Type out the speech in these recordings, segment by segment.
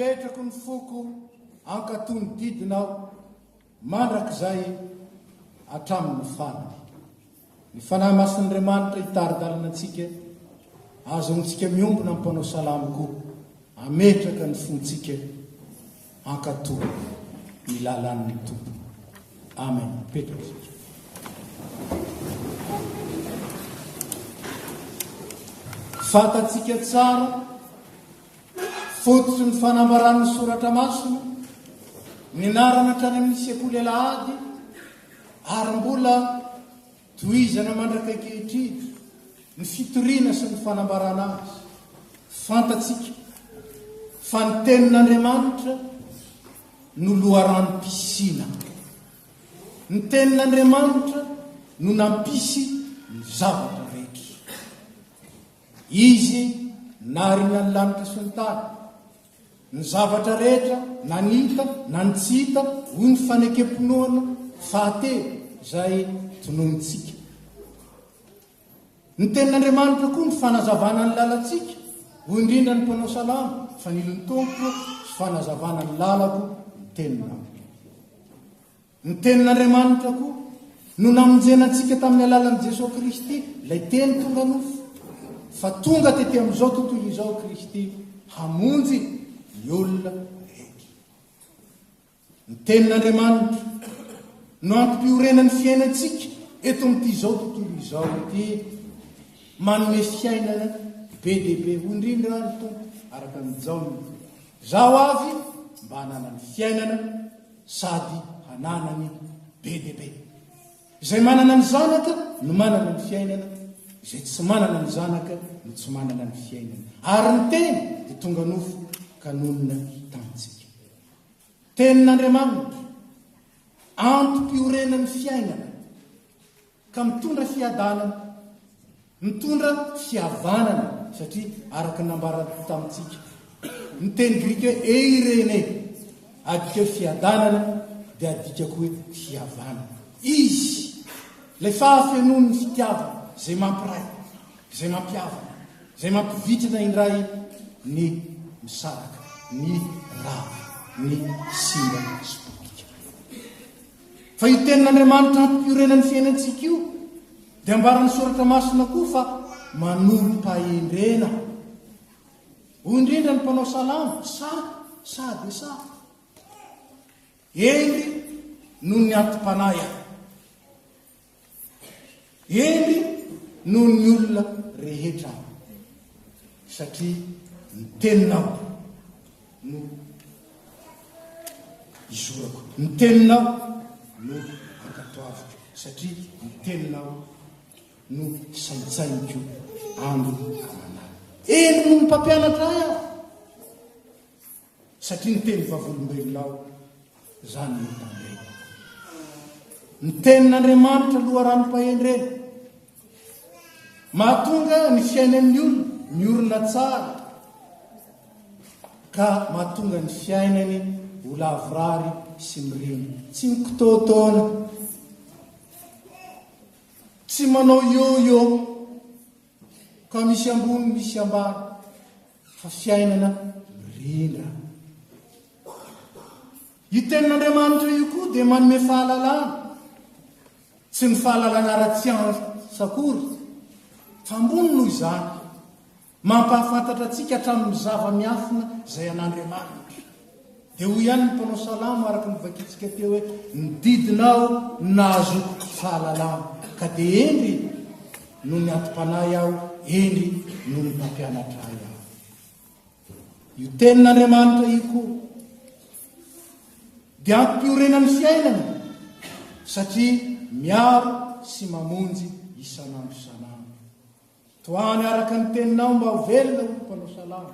apetrako ny foko ankatony didinao mandrak'izay atramin'ny fana ny fanahy masin'andriamanitra hitaridalana antsika azontsika miombona ampanao salamy koa ametraka ny fontsika ankatony ny lalan'ny tompo amen. Petraka isika fatatsika tsara fototsy ny fanambaran'ny soratra masina ny narana trany amin'ny sekoly alahady ary mbola toizana mandrakakehitridro ny fitoriana sy ny fanambarana azy. Fantatsika fa ny tenin'Andriamanitra no loharan'nym-pisina, ny tenin'Andriamanitra no nampisy ny zavatra rehetra. Izy narina ny lanitra sy ny tany, ny zavatra rehetra na nita na ny tsy hita hoy ny fanekempinoana fahatelo izay tononitsika. Ny tenin'Andriamanitra koa ny fanazavana ny lalantsika hoy indrindra ny mpanao salama fa nilon'ny tompo sy fanazavana ny lalako ny teninao. Ny tenin'Andriamanitra koa no namonjenantsika tamin'ny alalan'i Jesosy Kristy ilay teny tonga nofo fa tonga tety amin'izao tontolo izao Kristy hamonjy ny olona rehetra. Ny tenin'Andriamanitra no ampiorenan'ny fiainantsika eto amin'ity izao tontolo izao ity manome fiainana be dehibe ho indrindra ny tompo araka ny jaony zao avy mba hanana ny fiainana sady hananany be dehibe. Izay manana ny zanaka no manana ny fiainana, izay tsy manana ny zanaka no tsy manana ny fiainana. Ary ny teny dia tonga nofo kanonina tamintsika. Tenin'Andriamanitra ampiorenan'ny fiainana ka mitondra fiadanana, mitondra fihavanana satria araka nambara tamintsika ny teny grika hoe eirene adika fiadanana dia adika koa hoe fihavanana. Izy ilay fahafenon'ny fitiavana izay mampiray, izay mampiavana, izay mampivitrana indray ny misaraka, ny rava, ny simba sy politika. Fa io tenin'Andriamanitra ampiorenan'ny fiainantsika io dia ambaran'ny soratra masina koa fa manompa-endrena. Ho indrindra ny mpanao salama sa dia sa endry no ny antom-panahy ahy, endry no ny olona rehetra satria ny teninao no izorako, ny teninao no ankatoaviko satria ny teninao no saintsainiko andro amanany. Endry no ny mpampianatra ahy aho satria ny teny vavolombelonao zany ny tandrena. Ny tenin'Andriamanitra loharanom-pahendrena mahatonga ny fiainan'ny olona miorina tsara ka mahatonga ny fiainany ho lavorary sy mireny, tsy mikotôtôna, tsy manao io ka misy ambony misy ambany fa fiainana mirindra. Io tenin'Andriamanitra io koa dia manome fahalalana, tsy ny fahalalana ara-tsiansakory fa ambony noho izany mampahafantatra antsika hatramin'ny zava-miafina izay an'Andriamanitra. Dia ho ihany ny mpanao salama araka ny vakitsika teo hoe ny didinao nazo fahalalana ka dia endry no ny atom-panahy aho, endry no ny mpampianatray aho. Io tenin'Andriamanitra io koa dia ampiorenany fiainana satria miaro sy mamonjy isan'andro isan'andro. Toany araka ny teninao mba ho velona ho mpanao salama,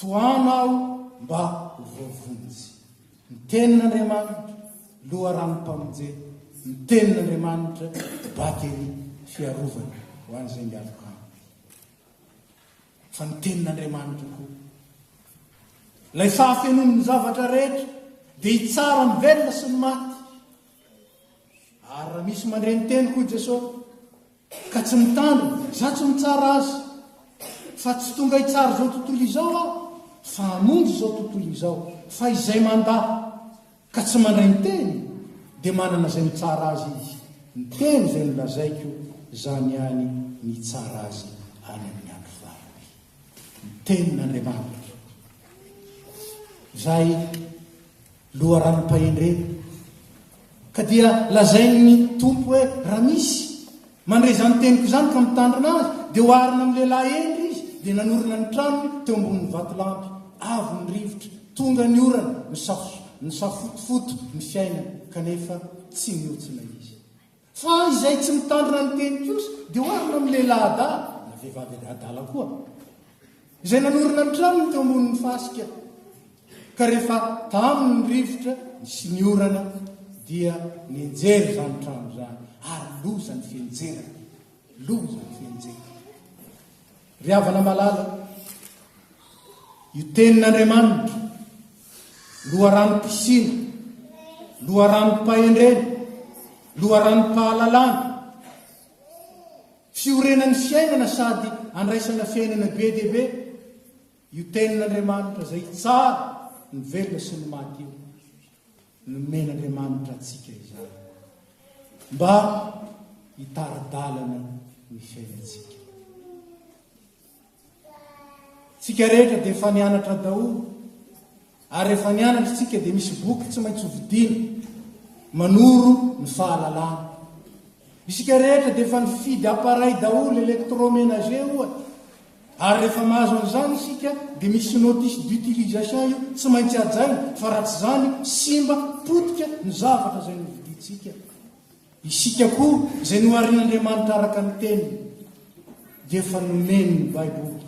toanao mba ho voavonjy. Ny tenin'Andriamanitra loha rano-mpamonjena, ny tenin'Andriamanitra batery fiarovana ho an'izay mialoka aminy. Fa ny tenin'Andriamanitra koa ilay fahafenon'ny zavatra rehetra dia hitsara ny velona sy ny maty. Ary raha misy mandreny teny koa Jesosy ka tsy mitandrina, za tsy mitsara azy, fa tsy tonga hitsara izao tontolo izao aho, fa hamonjy izao tontolo izao. Fa izay mandahy ka tsy mandray ny teny dia manana izay mitsara azy izy. Ny teny izay nolazaiko zany ihany mitsara azy any amin'ny andro farany. Ny tenin'Andriamanitra izay loha ranom-pahendrena, ka dia lazainy tompo hoe raha misy mandray zany teniko zany ka mitandrina azy dia hoarina amin'ny lehilahy endry izy, dia nanorina ny tranony teo ambonin'ny vatolampy, avo ny rivotra, tonga ny orana, ny safotofoto ny fiainana, kanefa tsy miotsina izy. Fa izay tsy mitandrina ny teny kosa dia hoarina amin'ny lehilahy adala, na vehivavy adala koa, izay nanorina ny tranony teo ambonin'ny fasika, ka rehefa tamin'ny rivotra sy ny orana dia nienjery zany trano zany, ary loza ny fienjerana, loza ny fienjerana. Ry havana malala, io tenin'Andriamanitra loharanom-pisina, loharanom-pahendrena, loharanom-pahalalana, fiorenan'ny fiainana sady andraisana fiainana be dia be. Io tenin'Andriamanitra izay tsara ny velona sy ny maty io, nomen'Andriamanitra antsika izany mba hitaradalana ny fiainantsika. Tsika rehetra dia efa nianatra daholo, ary rehefa nianatra tsika dia misy boky tsy maintsy hovidiana manoro ny fahalalana. Isika rehetra dia efa nifidy appareil daholo électroménager ohatra, ary rehefa mahazo an'izany isika dia misy notice d'utilisation io tsy maintsy ajaina, fa raha tsy zany simba potika ny zavatra izay novidintsika. Isika koa izay noharin'Andriamanitra araka ny teny dia efa nomeny ny Baiboly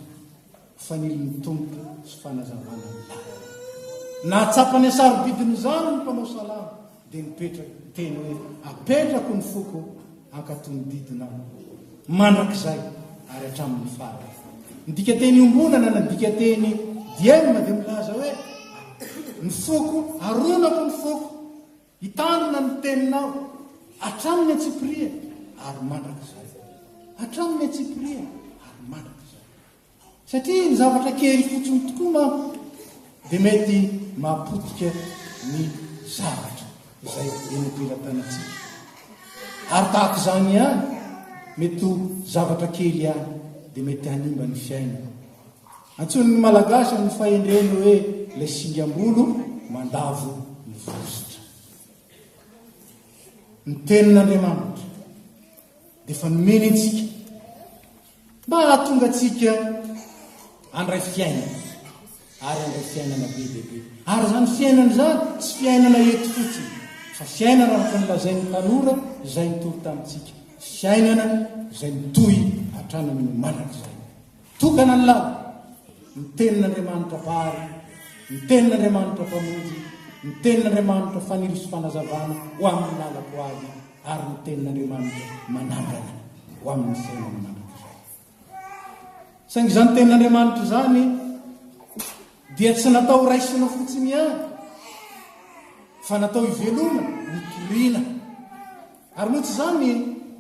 faniliny tompo sy fanazavana ny lalana. Nahatsapany asarobidiny zany ny mpanao salama dia nipetraka teny hoe apetrako ny foko ankatony didina mandrakizay ary hatramin'ny farany. Ndika teny ombonana na ndika teny diaina dia milaza hoe ny foko, aronako ny foko, hitandrina ny teninao hatramin'ny atsipiriana ary mandrakizay, hatramin'ny atsipiriana ary mandrakizay. Satria ny zavatra kely fotsiny tokoa manko dia mety mahapotika ny zavatra izay enopelatanatsika, ary tahaka izany ihany mety ho zavatra kely ihany dia mety hanimba ny fiainana. Antsony ny malagasy ny fahendreny hoe ilay singam-bolo mandavo ny vozotra. Ny tenin'Andriamanitra dia efa nomeny antsika mba hahatonga antsika handray fiainana, ary handray fiainana be dia be. Ary zany fiainana zany tsy fiainana eto fotsiny, fa fiainana araka nylazain'ny tanora izay nitory tamintsika, fiainana izay mitohy hatrany amin'ny mandrakizay. Tokana ny lala, ny tenin'Andriamanitra vary, ny tenin'Andriamanitra mpamonjy, ny tenin'Andriamanitra fanilo sy fanazavana ho amin'ny lalako azy, ary ny tenin'Andriamanitra manangana ho amin'ny fiainana mandrakizay. Saingy izany tenin'Andriamanitra zany dia tsy natao raisina fotsiny ihany, fa natao hivelomana, nitoriana. Ary moa tsy zany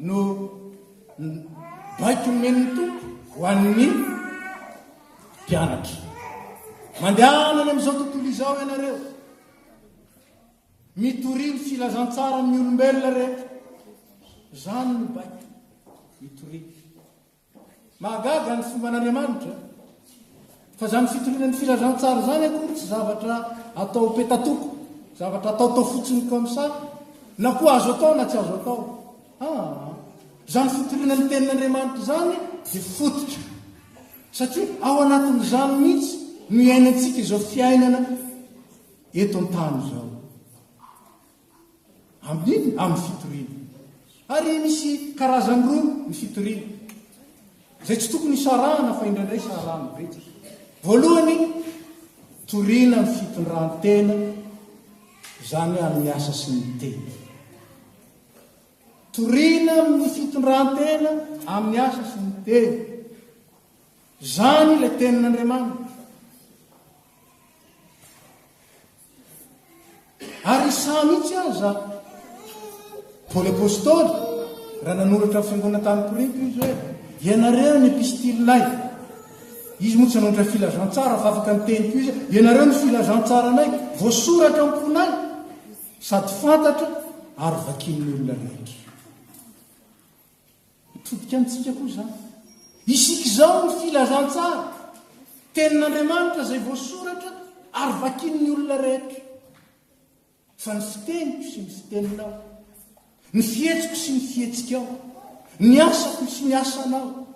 no baiko nomen'ny tompo ho an'ny mpianatra. Mandehanany amin'izao tontolo izao ianareo, mitoriny filazantsara amin'ny olombelona rehetra, zany no baiko, mitoriny. Mahagaga ny fomban'Andriamanitra, fa zany fitoriana ny filazantsara zany akory tsy zavatra atao petatoko, zavatra atao fotsiny comme ça, na koa azo atao na tsy azo atao. Zany fitoriana ny tenin'Andriamanitra zany dia fototra. Satria ao anatin'izany mihitsy no iainantsika izao fiainana eto an-tany izao. Amin'ny fitoriana. Ary misy karazany roa ny fitoriana. Izay tsy tokony sarahana fa indraindray sarahana betsaka. Voalohany, toriana ny fitondran-tena, izany amin'ny asa sy ny tena. Toriana amin'ny fitondran-tena amin'ny asa sy ny tena. Zany ilay tenin'Andriamanitra. Ary isa mihitsy aza Paoly apôstôly raha nanoratra amin'ny fiangonana tany Korinto izy hoe ianareo ny epistilinay. Izy moa tsy nanoratra filazantsara fa afaka niteniko izy. Ianareo ny filazantsaranay voasoratra amponay sady fantatra ary vakin'ny olona rehetra. Mitodika amintsika koa zany. Isika izao ny filazantsara tenin'Andriamanitra izay voasoratra ary vakin'ny olona rehetra. Fa ny fiteniko sy ny fiteninao, ny fihetsiko sy ny fihetsikao, ny asako sy ny asanao,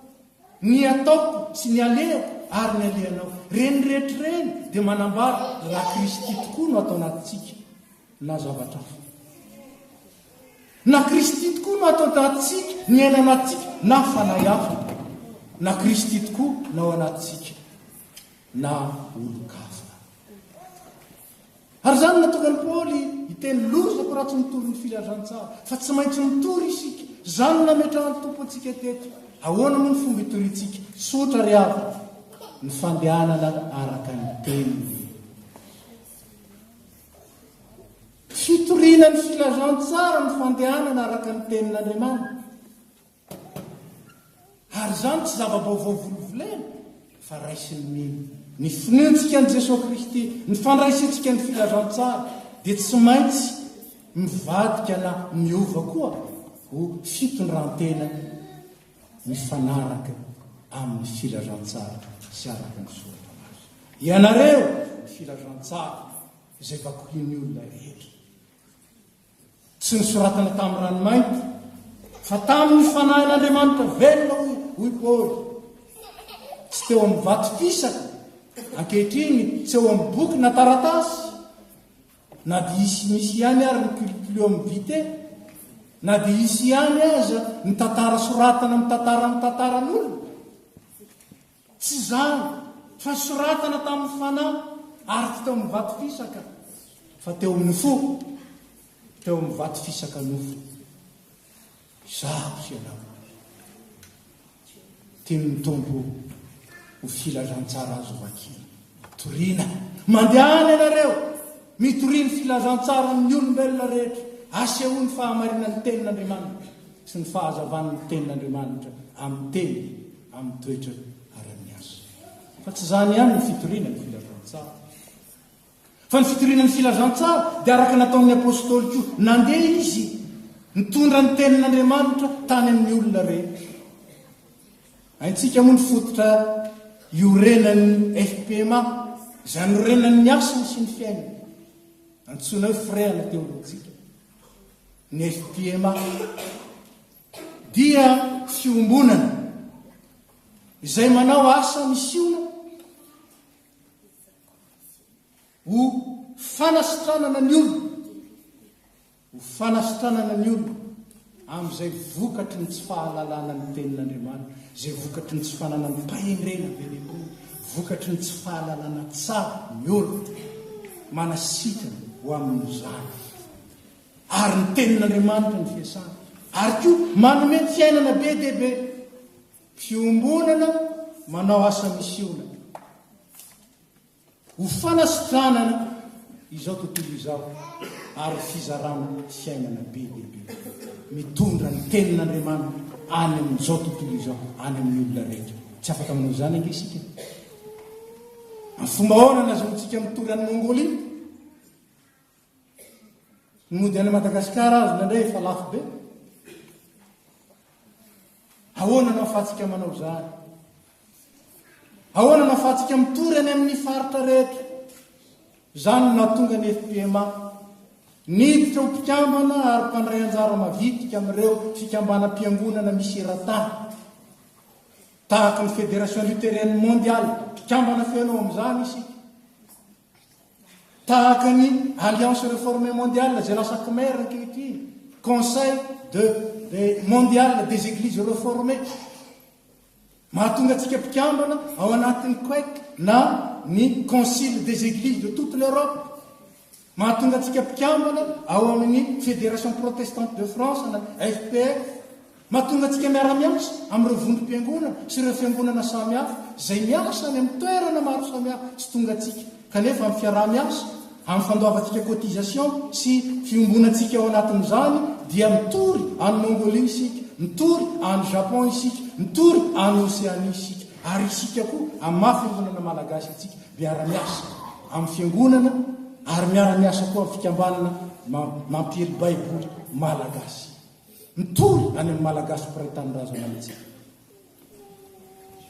ny ataoko sy ny alehako ary ny alehanao, reny rehetra reny dia manambara la Kristy tokoa no atao anatintsika na zavatra hafa. Na Kristy tokoa no atao anatintsika ny aina anatintsika na fanahy hafa. Na Kristy tokoa no ao anatintsika na olo-kafa. Ary zany natokany Paoly hiteny lozako raha tsy mitory ny filazantsara, fa tsy maintsy mitory isika. Zany nametrahany tompo antsika teto. Ahoana moa ny fomba hitorintsika? Sotra ry avy, ny fandehanana araka ny teniny. Fitoriana ny filazantsara ny fandehanana araka ny tenin'Andriamanitra. Ary zany tsy zava-baovao volovolena, fa raisiny mino. Ny finoantsika an' Jesosy Kristy, ny fandraisantsika ny filazantsara, dia tsy maintsy mivadika na miova koa ho fitondran-tena mifanaraka amin'ny filazantsara sy araka ny soratra azy. Ianareo ny filazantsara izay vakohin'ny olona rehetra. Tsy nisoratana tamin'ny ranomainty, fa tamin'ny fanahin'Andriamanitra velona hoy Paoly. Tsy teo amin'ny vato fisaka, ankehitriny tsy eo amin'ny boky na taratasy, na dia misy ihany ary ny culture amin'ny vite, na dia isy ihany aza ny tantara soratana amin'ny tantaran'olona. Tsy zany, fa soratana tamin'ny fanahy ary tsy teo amin'ny vato fisaka, fa teo amin'ny fo, teo amin'ny vato fisaka nofo. Zaho sy ianao tiany mitombo ho filazantsara azo vakina. Toriana, mandehana ianareo, mitoriany filazantsara ny olombelona rehetra, asehoany fahamarinan'ny tenin'Andriamanitra sy ny fahazavan'ny tenin'Andriamanitra amin'ny teny, amin'ny toetra ara-ny asa. Fa tsy zany ihany ny fitoriana ny filazantsara. Fa ny fitoriana ny filazantsara dia araka nataon'ny apôstôly koa, nandeha izy mitondra ny tenin'Andriamanitra tany amin'ny olona rehetra. Aintsika moa ny fototra iorenan'ny FPMA, izany orenan'ny asany sy ny fiainana. Antsoina hoe frère teolojika. Ny FPMA dia fiombonana izay manao asa misiona ho fanasitranana ny olona, ho fanasitranana ny olona amin'izay vokatry ny tsy fahalalana ny tenin'Andriamanitra, izay vokatry ny tsy fananany mpahendrena benebony, vokatry ny tsy fahalalana tsara ny olona, manasitana ho amin'izany. Ary ny tenin'Andriamanitra ny fiasana. Ary koa manome fiainana be dia be, fiombonana manao asa misiona, ho fanasitranana izao tontolo izao, ary fizarana fiainana be dia be, mitondra ny tenin'Andriamanitra any amin'izao tontolo izao, any amin'ny olona rehetra. Tsy afaka manao zany ange isika. Amin'ny fomba ahoana nazahoantsika mitory any Mongolia? Mody any Madagasikara azy nandray efa lafo be. Ahoana no ahafahantsika manao zany? Ahoana no ahafahantsika mitory any amin'ny faritra rehetra? Zany no nahatonga ny FPMA niditra ho mpikambana ary mpandray anjara mavitika amin'ireo fikambana-piangonana misy era-tany tahaka ny fédération luthérienne mondiale mpikambana feno amin'izany isika tahaka ny alliance réformée mondiale zay lasa khmer ankehitriny conseil mondial des églises réformées mahatonga antsika mpikambana ao anatin'ny quek na ny concile des églises de toute l'Europe mahatonga antsika mpikambana ao amin'ny fédération protestante de France na FPF mahatonga antsika miara-miasa amin'ireo vondrom-piangonana sy ireo fiangonana samihafa zay miasa any amin'ny toerana maro samihafa tsy tonga antsika kanefa amin'ny fiaraha-miasa amin'ny fandoavantsika cotisation sy fiombonantsika ao anatin'izany dia mitory any Mongolie isika mitory any Japon isika mitory any Océanie isika ary isika koa amin'ny maha fiangonana malagasy atsika miara-miasa amin'ny fiangonana ary miara-miasa koa amin'ny fikambanana mampiely baiboly malagasy mitory any amin'ny malagasy mpiray-tanyrazana amitsika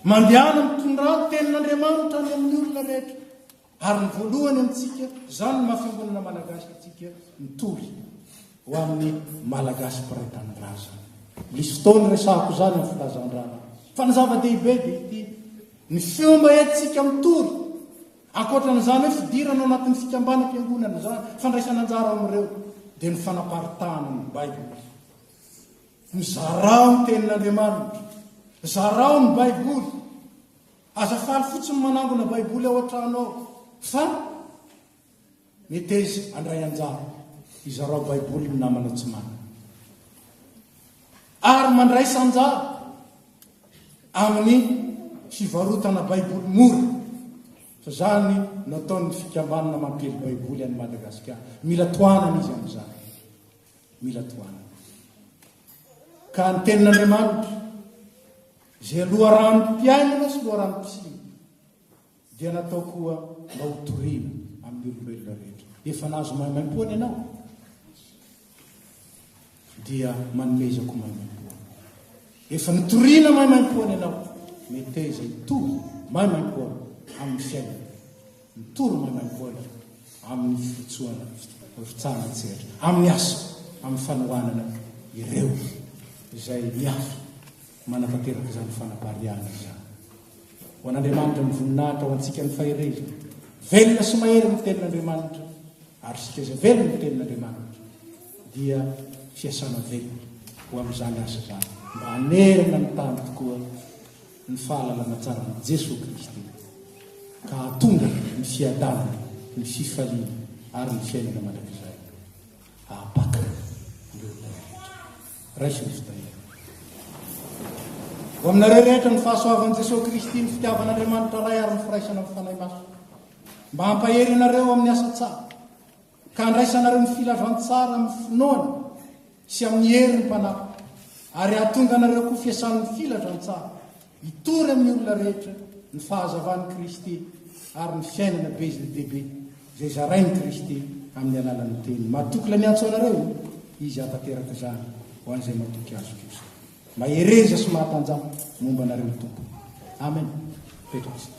mandehana mitondra tenin'Andriamanitra any amin'ny olona rehetra ary ny voalohany amintsika zany ny mahafiangonana malagasy atsika mitory ho amin'ny malagasy mpiray-tanyrazana misy fotoana resahako zany amin'ny filazandrana fa ny zava-dehibe dia ity ny fomba etsika mitory ankoatran'izany hoe fidirana anatin'ny fikambana-piangonana zany fandraisana anjara amin'ireo dia ny fanaparitahana ny baiboly mizarao ny tenin'Andriamanitra zarao ny baiboly azafaly fotsiny manangona baiboly ao an-trano ao fa meteza andray anjara izarao baiboly ny namana tsy manana ary mandray sanjara amin'ny fivarotana baiboly mora fa zany nataon'ny fikambanana mampely baiboly any Madagasikara mila toanana izy amin'izany mila toanana ka ny tenin'Andriamanitra zay loharanom-piainana sy loharanom-pisiny dia natao koa mba hotoriana amin'ny olombelona rehetra efa nazo maimaimpony ianao dia manomezako maimaimpony efa nitoriana maimaimpony ianao meteza hitory maimaimpony amin'ny fiainana mitory maimaimpony amin'ny fitsoana fitsahana tseratra amin'ny asa amin'ny fanohanana ireo izay miafa manatanteraka zany fanapariana zany ho an'Andriamanitra ny voninahitra ho antsika ny faherezana velona sy mahery ny tenin'Andriamanitra ary sika zay velona ny tenin'Andriamanitra dia fiasana velona ho amin'izany asa zany mba hanerina ny tany tokoa ny fahalalana tsara ny Jesosy Kristy ka hatonga ny fiadanana ny fifaliana ary ny fiainana mandrakizay ahapaka ny olona rehetra raisy ny fitahia ho aminareo rehetra ny fahasoavan'i Jesosy Kristy ny fitiavan'Andriamanitra ray ary ny firaisana amin'ny fanahy maso mba hampahery anareo amin'ny asa tsara ka handraisanareo ny filazantsara amin'ny finoana sy amin'ny hery ny mpanahy ary hahatonga anareo koa fiasan'ny filazantsara hitory amin'ny olona rehetra ny fahazavan'i Kristy ary ny fiainana be izy dehibe zay zarain'i Kristy amin'ny alalan'ny teny matoky la miantso anareo izy hatanteraka zany ho an'izay matoky azo kosa mahereza sy mahatanjaka momba anareo tompo amen petraka